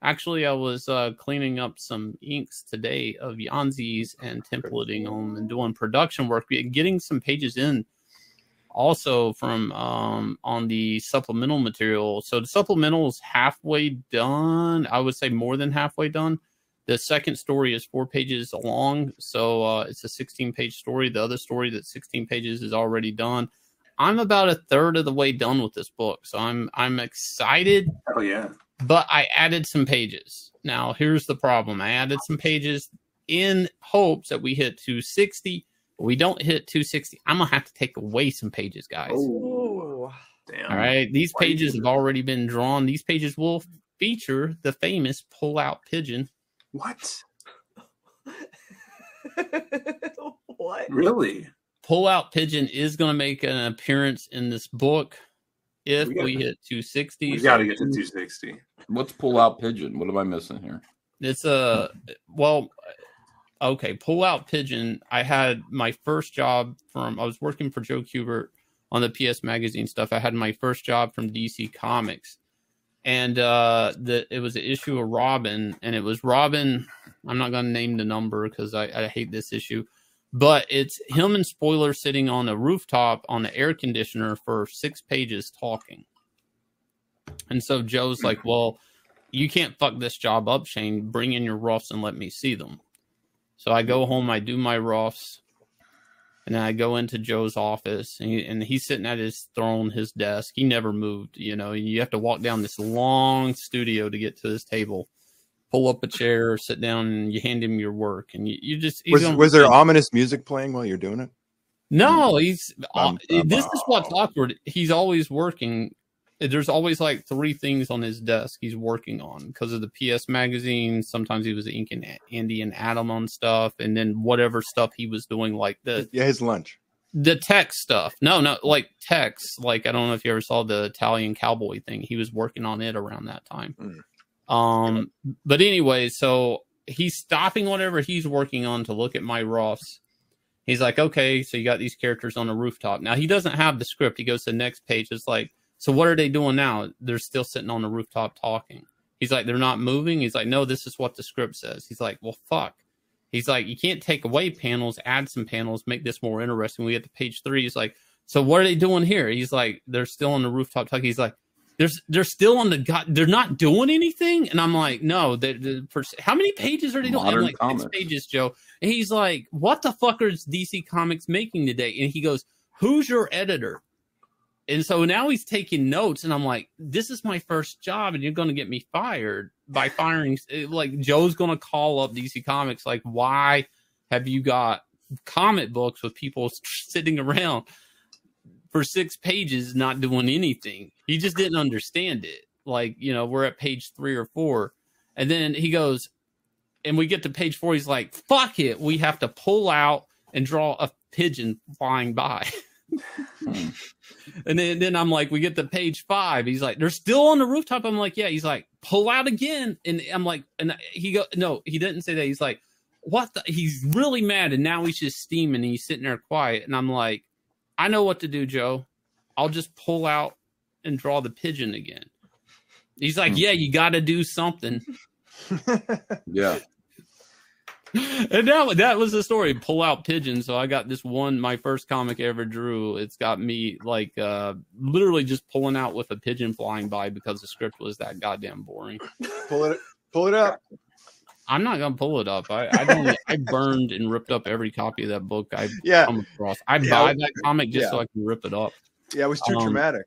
Actually, I was cleaning up some inks today of Yanzis and templating them and doing production work, getting some pages in also from on the supplemental material. So the supplemental is halfway done. I would say more than halfway done. The second story is 4 pages long, so it's a 16-page story. The other story that's 16 pages is already done. I'm about a third of the way done with this book, so I'm excited. Oh yeah! But I added some pages. Now here's the problem: I added some pages in hopes that we hit 260. But we don't hit 260. I'm gonna have to take away some pages, guys. Oh, damn! All right, these pages have already been drawn. These pages will feature the famous pull-out pigeon. What? What? Really? Pull-out pigeon is going to make an appearance in this book if we hit 260. We got to get to 260. What's pull-out pigeon? What am I missing here? It's okay. Pull-out pigeon. I had my first job I was working for Joe Kubert on the PS Magazine stuff. I had my first job from DC Comics. And it was an issue of Robin, and it was Robin. I'm not going to name the number because I hate this issue, but it's him and Spoiler sitting on a rooftop on the air conditioner for 6 pages talking. And so Joe's like, well, you can't fuck this job up, Shane. Bring in your roughs and let me see them. So I go home, I do my roughs. And then I go into Joe's office, and he's sitting at his throne, his desk. He never moved, you know. You have to walk down this long studio to get to his table. Pull up a chair, sit down, and you hand him your work. And you just... Was there ominous music playing while you're doing it? No, this is what's awkward. He's always working. There's always like 3 things on his desk he's working on because of the PS Magazine. Sometimes he was inking Andy and Adam on stuff, and then whatever stuff he was doing, like his lunch, the tech stuff. No, like text. Like I don't know if you ever saw the Italian cowboy thing. He was working on it around that time. But anyway, so he's stopping whatever he's working on to look at my roughs. He's like, okay, so you got these characters on the rooftop. Now he doesn't have the script. He goes to the next page. It's like, so what are they doing now? They're still sitting on the rooftop talking. He's like, they're not moving. He's like, no, this is what the script says. He's like, well, fuck. He's like, you can't take away panels, add some panels, make this more interesting. We get to page 3. He's like, so what are they doing here? He's like, they're still on the rooftop talking. He's like, they're still on they're not doing anything. And I'm like, no, how many pages are they doing? I'm like, 6 pages, Joe. And he's like, what the fuck is DC Comics making today? And he goes, who's your editor? And so now he's taking notes, and I'm like, this is my first job, and you're going to get me fired by firing. Like, Joe's going to call up DC Comics, like, why have you got comic books with people sitting around for 6 pages not doing anything? He just didn't understand it. Like, you know, we're at page 3 or 4. And then he goes, and we get to page 4, he's like, fuck it. We have to pull out and draw a pigeon flying by. And then I'm like, we get to page 5. He's like, they're still on the rooftop. I'm like, yeah. He's like, pull out again. And I'm like, and no, he didn't say that. He's like, what the? He's really mad. And now he's just steaming and he's sitting there quiet. And I'm like, I know what to do, Joe. I'll just pull out and draw the pigeon again. He's like, yeah, you got to do something. Yeah. And that was the story. Pull out pigeon. So I got this one, my first comic I ever drew. It's got me like literally just pulling out with a pigeon flying by because the script was that goddamn boring. Pull it up. I'm not gonna pull it up. I burned and ripped up every copy of that book I come across. I buy that comic just so I can rip it up. Yeah, it was too dramatic.